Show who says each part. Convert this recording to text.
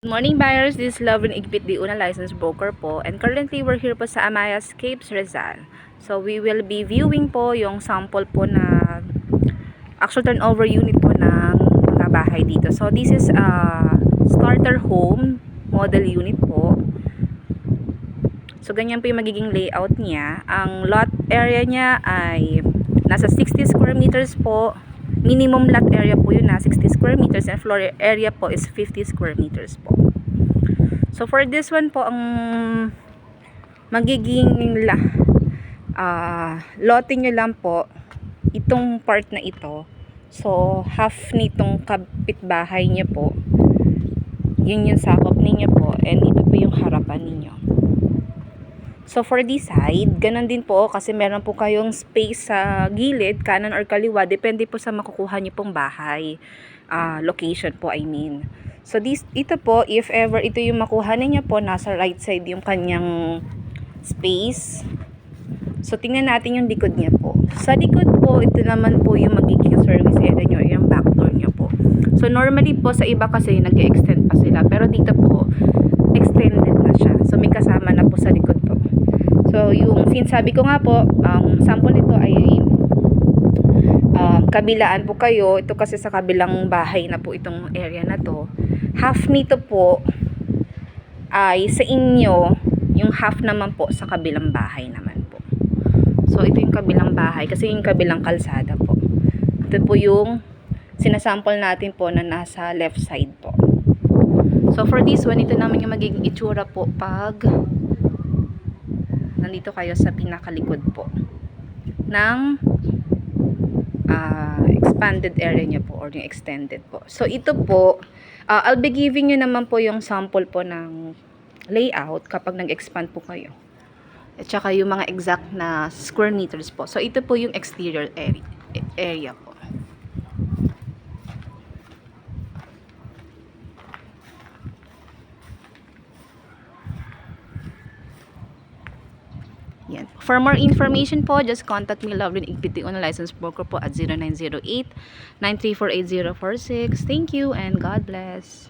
Speaker 1: Morning buyers, this is Lovin Igpit, the Una licensed broker po, and currently we're here po sa Amayas Capes, Rizal. So we will be viewing po yung sample po na actual turnover unit po ng mga bahay dito. So this is a starter home model unit po. So ganyan po yung magiging layout niya. Ang lot area niya ay nasa 60 square meters po. Minimum lot area po yun na 60 square meters, and floor area po is 50 square meters po. So for this one po, ang magiging lote nyo lang po itong part na ito. So half nitong kapitbahay nyo po, yun yung sakop ninyo po, and ito po yung harapan ninyo. So for this side, ganun din po, kasi meron po kayong space sa gilid, kanan or kaliwa, depende po sa makukuha nyo pong bahay, location po I mean. So ito po, if ever ito yung makuha ninyo po, nasa right side yung kanyang space. So tingnan natin yung likod niya po. Sa likod po, ito naman po yung magiging service area nyo, yung back door nyo po. So normally po sa iba kasi nag-extend pa sila, pero dito po extended na siya. So may kasama na po sa likod po. So yung sinasabi ko nga po, sample nito ay kabilaan po kayo. Ito kasi sa kabilang bahay na po itong area na to. Half nito po ay sa inyo, yung half naman po sa kabilang bahay naman po. So ito yung kabilang bahay kasi yung kabilang kalsada po. Ito po yung sinasample natin po na nasa left side po. So for this one, ito naman yung magiging itsura po pag nandito kayo sa pinakalikod po ng expanded area nyo po, or yung extended po. So ito po, I'll be giving you naman po yung sample po ng layout kapag nag-expand po kayo. At saka yung mga exact na square meters po. So ito po yung exterior area po. Yan. For more information po, just contact me, Lovelyn Igpit, the Una licensed broker po at 0908-934-8046. Thank you and God bless.